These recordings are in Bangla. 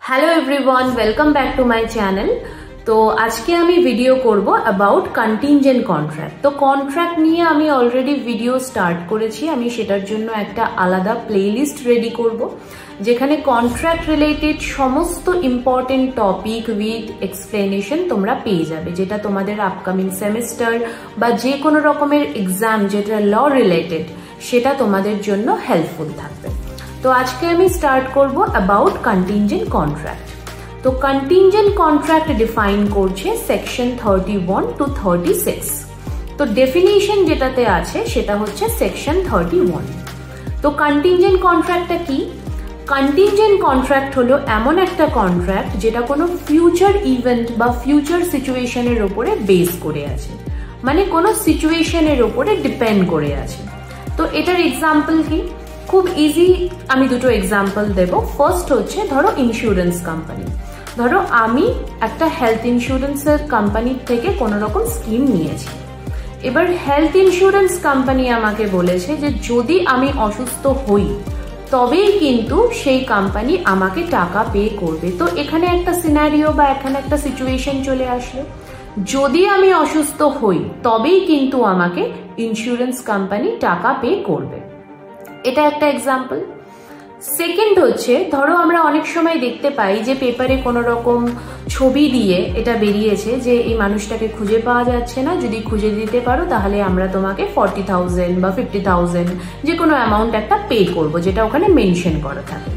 Hello everyone, welcome back to my channel. तो आज के आमी भिडियो करब अबाउट कंटिंजेंट कन्ट्रैक्ट। तो कन्ट्रैक्ट निये आमी अलरेडी भिडियो स्टार्ट करेছি। आमी सेटार जन्य একটা আলাদা প্লেলিস্ট রেডি করব যেখানে কন্ট্রাক্ট রিলেটেড সমস্ত ইম্পর্টেন্ট টপিক উইথ এক্সপ্লেনেশন তোমরা পেয়ে যাবে, যেটা তোমাদের আপকামিং সেমিস্টার বা যে কোনো রকমের এক্সাম যেটা ল রিলেটেড সেটা তোমাদের জন্য হেল্পফুল থাকবে। তো আজকে আমি স্টার্ট করব অ্যাবাউট কন্টিনজেন্ট কন্ট্রাক্ট। তো কন্টিনজেন্ট কন্ট্রাক্ট ডিফাইন করছে সেকশন 31 টু 36। তো ডেফিনিশন যেটাতে আছে সেটা হচ্ছে সেকশন 31। তো কন্টিনজেন্ট কন্ট্রাক্টটা কি? কন্টিনজেন্ট কন্ট্রাক্ট হলো এমন একটা কন্ট্রাক্ট যেটা কোনো ফিউচার ইভেন্ট বা ফিউচার সিচুয়েশনের উপরে বেস করে আছে, মানে কোনো সিচুয়েশনের উপরে ডিপেন্ড করে আছে। তো এটার এক্সাম্পল কি? খুব ইজি, আমি দুটো এক্সাম্পল দেব। ফার্স্ট হচ্ছে ধরো ইন্স্যুরেন্স কোম্পানি। ধরো আমি একটা হেলথ ইন্স্যুরেন্সের কোম্পানির থেকে কোনো রকম স্কিম নিয়েছি। এবার হেলথ ইন্স্যুরেন্স কোম্পানি আমাকে বলেছে যে যদি আমি অসুস্থ হই তবেই কিন্তু সেই কোম্পানি আমাকে টাকা পে করবে। তো এখানে একটা সিনারিও বা এখানে একটা সিচুয়েশন চলে আসলো, যদি আমি অসুস্থ হই তবেই কিন্তু আমাকে ইন্স্যুরেন্স কোম্পানি টাকা পে করবে। এটা একটা এক্সাম্পল। সেকেন্ড হচ্ছে ধরো আমরা অনেক সময় দেখতে পাই যে পেপারে কোনো রকম ছবি দিয়ে এটা বেরিয়েছে যে এই মানুষটাকে খুঁজে পাওয়া যাচ্ছে না, যদি খুঁজে দিতে পারো তাহলে আমরা তোমাকে 40,000 বা 50,000 যে কোনো অ্যামাউন্ট একটা পে করবো, যেটা ওখানে মেনশন করা থাকে।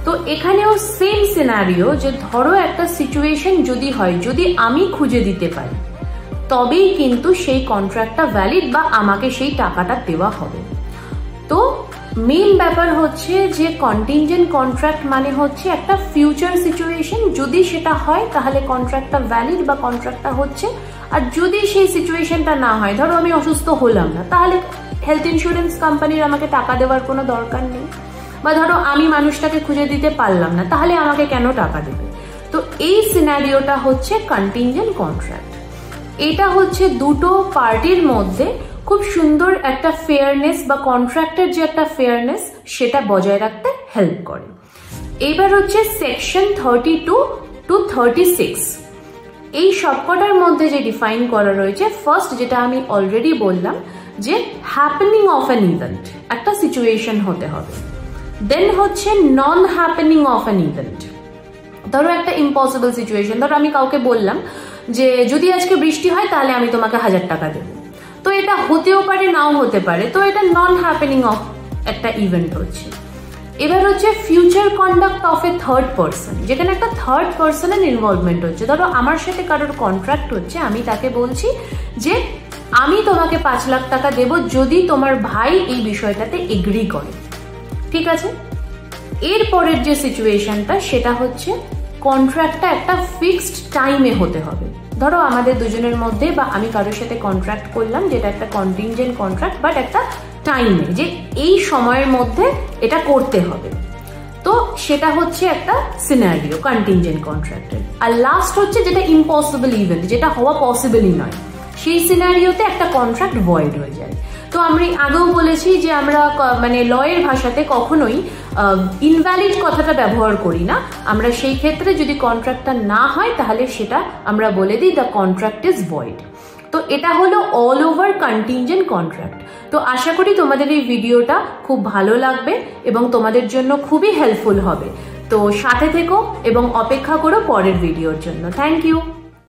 তো এখানেও সেম সিনারিও, যে ধরো একটা সিচুয়েশন যদি হয়, যদি আমি খুঁজে দিতে পারি তবেই কিন্তু সেই কন্ট্রাক্টটা ভ্যালিড বা আমাকে সেই টাকাটা দেওয়া হবে। তো মেইন ব্যাপার হচ্ছে যে কন্টিনজেন্ট কন্ট্রাক্ট মানে হচ্ছে একটা ফিউচার সিচুয়েশন, যদি সেটা হয় তাহলে কন্ট্রাক্টটা ভ্যালিড বা কন্ট্রাক্টটা হচ্ছে। আর যদি সেই সিচুয়েশনটা না হয়, ধরো আমি অসুস্থ হলাম না, তাহলে হেলথ ইন্স্যুরেন্স কোম্পানির আমাকে টাকা দেওয়ার কোনো দরকার নেই। বা ধরো আমি মানুষটাকে খুঁজে দিতে পারলাম না, তাহলে আমাকে কেন টাকা দেবে? তো এই সিনারিওটা হচ্ছে কন্টিনজেন্ট কন্ট্রাক্ট। এটা হচ্ছে দুটো পার্টির মধ্যে খুব সুন্দর একটা ফেয়ারনেস বা কন্ট্রাক্টের যে একটা ফেয়ারনেস সেটা বজায় রাখতে হেল্প করে। এবার হচ্ছে সেকশন 32 টু 36। এই সবকটার মধ্যে যে ডিফাইন করা রয়েছে, ফার্স্ট যেটা আমি অলরেডি বললাম যে হ্যাপেনিং অফ অ্যান ইভেন্ট, একটা সিচুয়েশন হতে হবে। দেন হচ্ছে নন হ্যাপেনিং অফ অ্যান ইভেন্ট। ধরো একটা ইম্পসিবল সিচুয়েশন, ধরো আমি কাউকে বললাম যে যদি আজকে বৃষ্টি হয় তাহলে আমি তোমাকে 1000 টাকা দেবো। তো এটা হতেও পারে নাও হতে পারে, তো এটা নন হ্যাপেনিং অফ একটা ইভেন্ট হচ্ছে। এবার হচ্ছে future conduct of A third person, যেখানে একটা থার্ড পার্সনের ইনভলভমেন্ট হচ্ছে। ধরো আমার সাথে কারোর কন্ট্রাক্ট হচ্ছে, আমি তাকে বলছি যে আমি তোমাকে 5 লাখ টাকা দেব যদি তোমার ভাই এই বিষয়টাতে এগ্রি করে, ঠিক আছে? এরপরের যে সিচুয়েশনটা সেটা হচ্ছে কন্ট্রাক্টটা একটা ফিক্সড টাইমে হতে হবে। ধরো আমাদের দুজনের মধ্যে বা আমি কারোর সাথে কন্ট্রাক্ট করলাম যেটা একটা কন্টিনজেন্ট কন্ট্রাক্ট, বাট একটা টাইমে, যে এই সময়ের মধ্যে এটা করতে হবে। তো সেটা হচ্ছে একটা সিনারিও কন্টিনজেন্ট কন্ট্রাক্টের। আর লাস্ট হচ্ছে যেটা ইম্পসিবল ইভেন্ট, যেটা হওয়া পসিবলই নয়, সেই সিনারিওতে একটা কন্ট্রাক্ট ভয়েড হয়ে যায়। তো আমরা আগেও বলেছি যে আমরা মানে লয়ের ভাষাতে কখনোই ইনভ্যালিড কথাটা ব্যবহার করি না। আমরা সেই ক্ষেত্রে যদি কন্ট্রাক্টটা না হয় তাহলে সেটা আমরা বলে দিই দ্য কন্ট্রাক্ট ইজ ভয়েড। তো এটা হলো অল ওভার কন্টিনজেন্ট কন্ট্রাক্ট। তো আশা করি তোমাদের এই ভিডিওটা খুব ভালো লাগবে এবং তোমাদের জন্য খুবই হেল্পফুল হবে। তো সাথে থেকো এবং অপেক্ষা করো পরের ভিডিওর জন্য। Thank you.